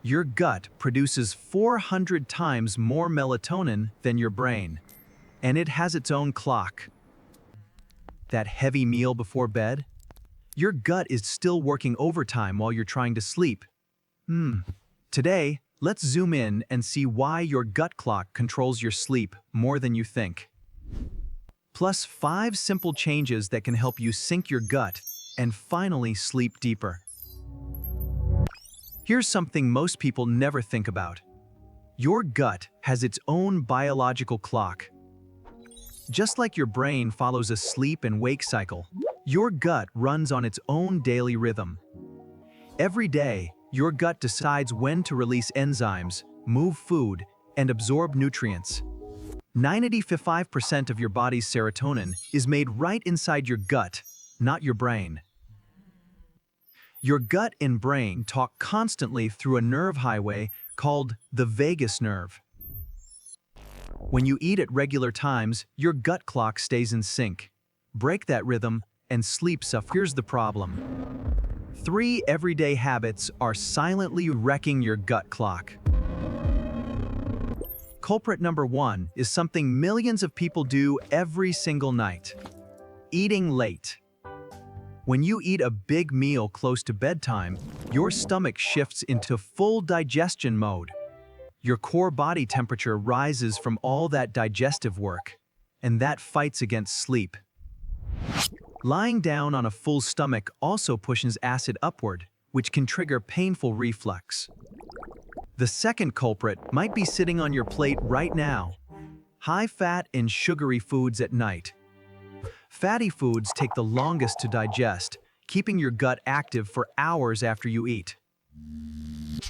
Your gut produces 400 times more melatonin than your brain, and it has its own clock. That heavy meal before bed? Your gut is still working overtime while you're trying to sleep. Today, let's zoom in and see why your gut clock controls your sleep more than you think. Plus 5 simple changes that can help you sync your gut and finally sleep deeper. Here's something most people never think about. Your gut has its own biological clock. Just like your brain follows a sleep and wake cycle, your gut runs on its own daily rhythm. Every day, your gut decides when to release enzymes, move food, and absorb nutrients. 95% of your body's serotonin is made right inside your gut, not your brain. Your gut and brain talk constantly through a nerve highway called the vagus nerve. When you eat at regular times, your gut clock stays in sync. Break that rhythm, and sleep suffers. Here's the problem. 3 everyday habits are silently wrecking your gut clock. Culprit number 1 is something millions of people do every single night: eating late. When you eat a big meal close to bedtime, your stomach shifts into full digestion mode. Your core body temperature rises from all that digestive work, and that fights against sleep. Lying down on a full stomach also pushes acid upward, which can trigger painful reflux. The second culprit might be sitting on your plate right now: high-fat and sugary foods at night. Fatty foods take the longest to digest, keeping your gut active for hours after you eat.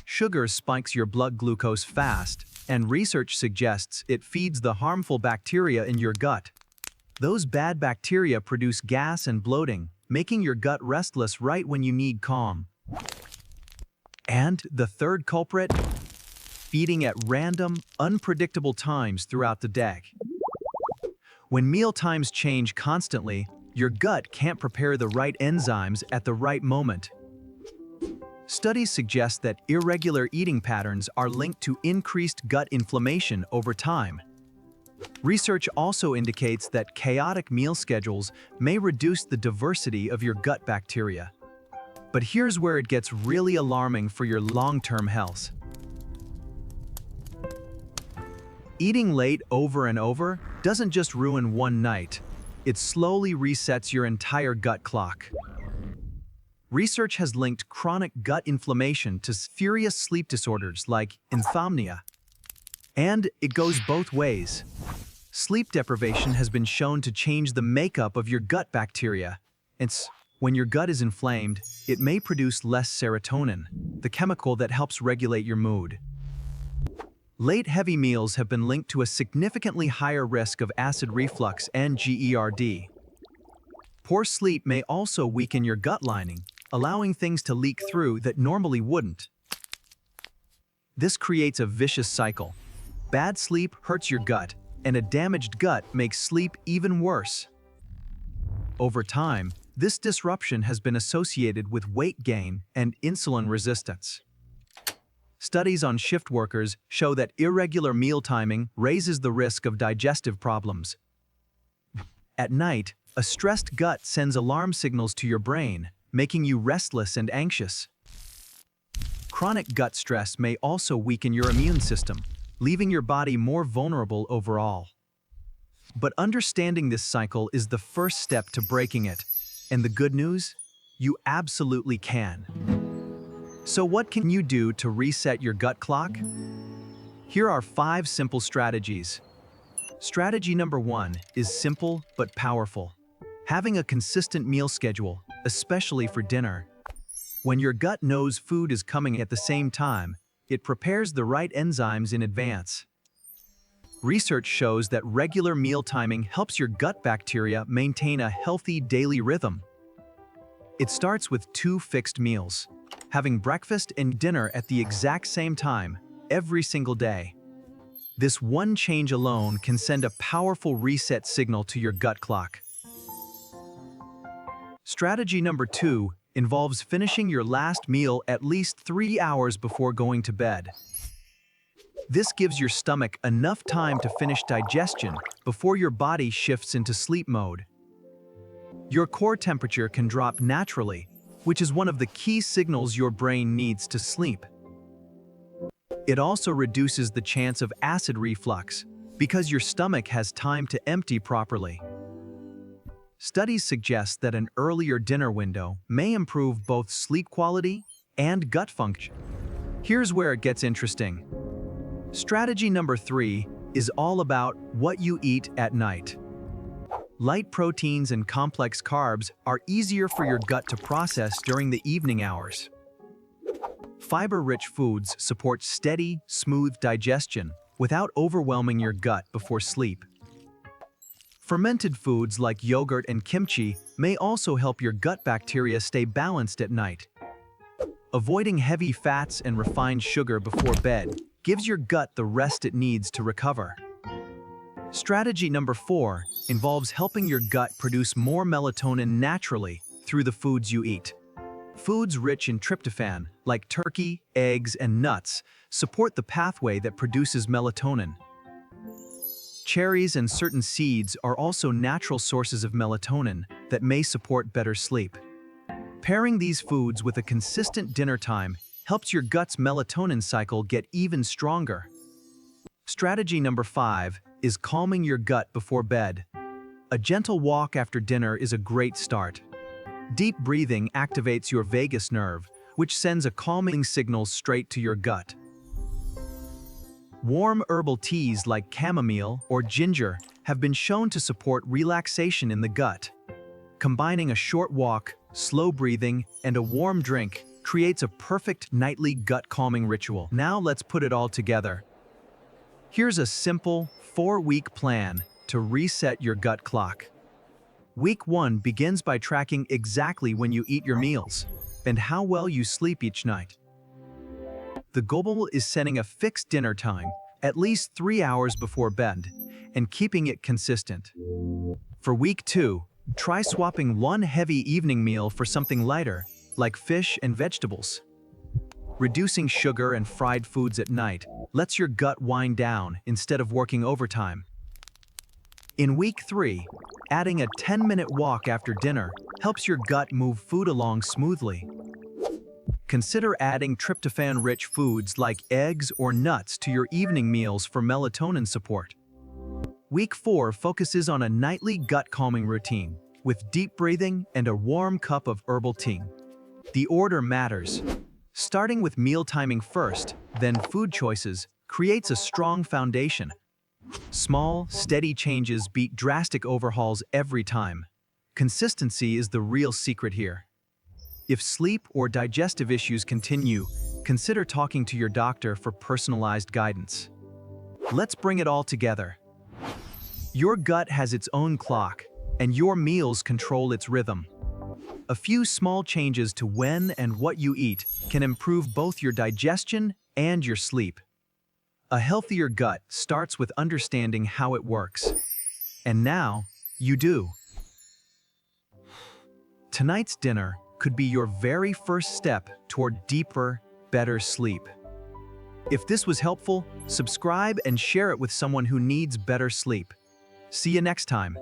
Sugar spikes your blood glucose fast, and research suggests it feeds the harmful bacteria in your gut. Those bad bacteria produce gas and bloating, making your gut restless right when you need calm. And the third culprit? Eating at random, unpredictable times throughout the day. When meal times change constantly, your gut can't prepare the right enzymes at the right moment. Studies suggest that irregular eating patterns are linked to increased gut inflammation over time. Research also indicates that chaotic meal schedules may reduce the diversity of your gut bacteria. But here's where it gets really alarming for your long-term health. Eating late over and over doesn't just ruin one night, it slowly resets your entire gut clock. Research has linked chronic gut inflammation to serious sleep disorders like insomnia. And it goes both ways. Sleep deprivation has been shown to change the makeup of your gut bacteria. When your gut is inflamed, it may produce less serotonin, the chemical that helps regulate your mood. Late heavy meals have been linked to a significantly higher risk of acid reflux and GERD. Poor sleep may also weaken your gut lining, allowing things to leak through that normally wouldn't. This creates a vicious cycle. Bad sleep hurts your gut, and a damaged gut makes sleep even worse. Over time, this disruption has been associated with weight gain and insulin resistance. Studies on shift workers show that irregular meal timing raises the risk of digestive problems. At night, a stressed gut sends alarm signals to your brain, making you restless and anxious. Chronic gut stress may also weaken your immune system, leaving your body more vulnerable overall. But understanding this cycle is the first step to breaking it. And the good news? You absolutely can. So what can you do to reset your gut clock? Here are 5 simple strategies. Strategy number 1 is simple but powerful. Having a consistent meal schedule, especially for dinner. When your gut knows food is coming at the same time, it prepares the right enzymes in advance. Research shows that regular meal timing helps your gut bacteria maintain a healthy daily rhythm. It starts with 2 fixed meals, having breakfast and dinner at the exact same time, every single day. This one change alone can send a powerful reset signal to your gut clock. Strategy number 2 involves finishing your last meal at least 3 hours before going to bed. This gives your stomach enough time to finish digestion before your body shifts into sleep mode. Your core temperature can drop naturally, which is one of the key signals your brain needs to sleep. It also reduces the chance of acid reflux because your stomach has time to empty properly. Studies suggest that an earlier dinner window may improve both sleep quality and gut function. Here's where it gets interesting. Strategy number 3 is all about what you eat at night. Light proteins and complex carbs are easier for your gut to process during the evening hours. Fiber-rich foods support steady, smooth digestion without overwhelming your gut before sleep. Fermented foods like yogurt and kimchi may also help your gut bacteria stay balanced at night. Avoiding heavy fats and refined sugar before bed gives your gut the rest it needs to recover. Strategy number 4 involves helping your gut produce more melatonin naturally through the foods you eat. Foods rich in tryptophan, like turkey, eggs, and nuts, support the pathway that produces melatonin. Cherries and certain seeds are also natural sources of melatonin that may support better sleep. Pairing these foods with a consistent dinner time helps your gut's melatonin cycle get even stronger. Strategy number 5 is calming your gut before bed. A gentle walk after dinner is a great start. Deep breathing activates your vagus nerve, which sends a calming signal straight to your gut. Warm herbal teas like chamomile or ginger have been shown to support relaxation in the gut. Combining a short walk, slow breathing, and a warm drink creates a perfect nightly gut-calming ritual. Now let's put it all together. Here's a simple 4-week plan to reset your gut clock. Week 1 begins by tracking exactly when you eat your meals and how well you sleep each night. The goal is setting a fixed dinner time, at least 3 hours before bed, and keeping it consistent. For week 2, try swapping one heavy evening meal for something lighter, like fish and vegetables. Reducing sugar and fried foods at night lets your gut wind down instead of working overtime. In week 3, adding a 10-minute walk after dinner helps your gut move food along smoothly. Consider adding tryptophan-rich foods like eggs or nuts to your evening meals for melatonin support. Week 4 focuses on a nightly gut-calming routine with deep breathing and a warm cup of herbal tea. The order matters. Starting with meal timing first, then food choices, creates a strong foundation. Small, steady changes beat drastic overhauls every time. Consistency is the real secret here. If sleep or digestive issues continue, consider talking to your doctor for personalized guidance. Let's bring it all together. Your gut has its own clock, and your meals control its rhythm. A few small changes to when and what you eat can improve both your digestion and your sleep. A healthier gut starts with understanding how it works. And now, you do. Tonight's dinner could be your very first step toward deeper, better sleep. If this was helpful, subscribe and share it with someone who needs better sleep. See you next time.